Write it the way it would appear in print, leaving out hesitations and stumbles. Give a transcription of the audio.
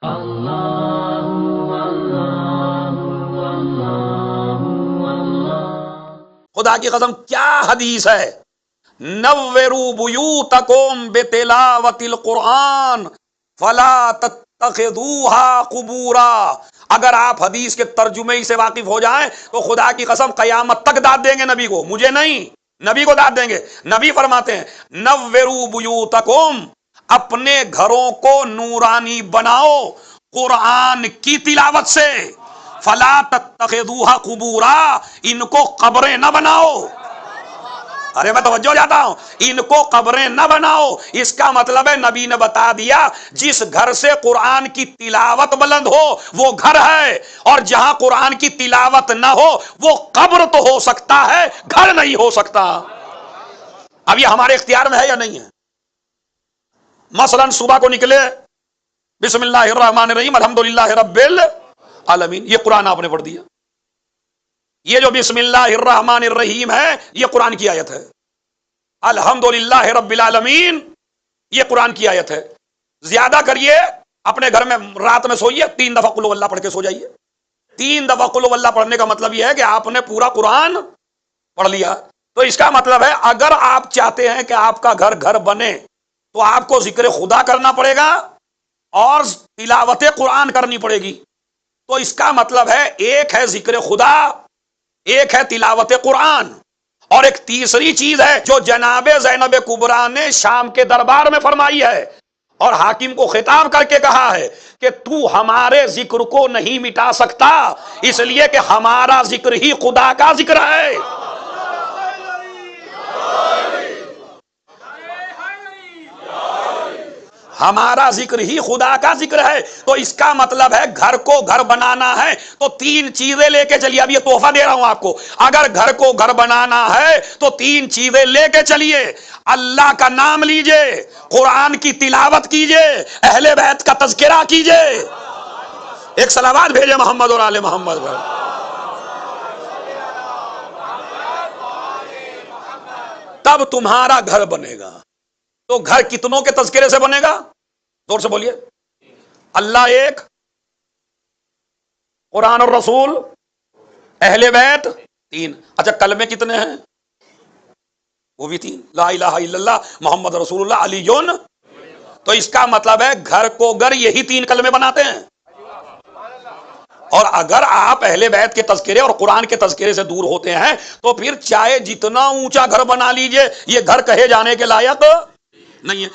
خدا کی قسم کیا حدیث ہے، نوروا بیوتکم بتلاوت القرآن فلا تتخذوها قبورا۔ اگر آپ حدیث کے ترجمے سے واقف ہو جائیں تو خدا کی قسم قیامت تک داد دیں گے نبی کو، مجھے نہیں، نبی کو داد دیں گے۔ نبی فرماتے ہیں نوروا بیوتکم، اپنے گھروں کو نورانی بناؤ قرآن کی تلاوت سے، فلا تتخذوها قبورا، ان کو قبریں نہ بناؤ۔ ارے میں توجہ جاتا ہوں، ان کو قبریں نہ بناؤ۔ اس کا مطلب ہے نبی نے بتا دیا جس گھر سے قرآن کی تلاوت بلند ہو وہ گھر ہے، اور جہاں قرآن کی تلاوت نہ ہو وہ قبر تو ہو سکتا ہے، گھر نہیں ہو سکتا۔ اب یہ ہمارے اختیار میں ہے یا نہیں ہے؟ مثلا صبح کو نکلے بسم اللہ الرحمن الرحیم الحمدللہ رب العالمین، یہ قرآن آپ نے پڑھ دیا۔ یہ جو بسم اللہ الرحمن الرحیم ہے یہ قرآن کی آیت ہے، الحمدللہ رب العالمین یہ قرآن کی آیت ہے۔ زیادہ کریے، اپنے گھر میں رات میں سوئیے 3 دفعہ قل واللہ پڑھ کے سو جائیے۔ 3 دفعہ قل واللہ پڑھنے کا مطلب یہ ہے کہ آپ نے پورا قرآن پڑھ لیا۔ تو اس کا مطلب ہے اگر آپ چاہتے ہیں کہ آپ کا گھر گھر بنے تو آپ کو ذکر خدا کرنا پڑے گا اور تلاوت قرآن کرنی پڑے گی۔ تو اس کا مطلب ہے ایک ہے ذکر خدا، ایک ہے تلاوت قرآن، اور ایک تیسری چیز ہے جو جناب زینب کبریٰ نے شام کے دربار میں فرمائی ہے اور حاکم کو خطاب کر کے کہا ہے کہ تو ہمارے ذکر کو نہیں مٹا سکتا، اس لیے کہ ہمارا ذکر ہی خدا کا ذکر ہے۔ ہمارا ذکر ہی خدا کا ذکر ہے۔ تو اس کا مطلب ہے گھر کو گھر بنانا ہے تو 3 چیزیں لے کے چلیے۔ اب یہ تحفہ دے رہا ہوں آپ کو، اگر گھر کو گھر بنانا ہے تو 3 چیزیں لے کے چلیے۔ اللہ کا نام لیجئے، قرآن کی تلاوت کیجئے، اہل بیت کا تذکرہ کیجئے۔ ایک صلوات بھیجے محمد اور آل محمد پر۔ تب تمہارا گھر بنے گا۔ تو گھر کتنوں کے تذکرے سے بنے گا؟ زور سے بولیے۔ اللہ ایک، قرآن اور رسول، اہل بیت 3۔ اچھا کلمے کتنے ہیں؟ وہ بھی 3، لا الہ الا اللہ محمد رسول اللہ علی جون۔ تو اس کا مطلب ہے گھر کو گھر یہی 3 کلمے بناتے ہیں۔ اور اگر آپ اہل بیت کے تذکرے اور قرآن کے تذکرے سے دور ہوتے ہیں تو پھر چاہے جتنا اونچا گھر بنا لیجئے یہ گھر کہے جانے کے لائق نہیں ہے۔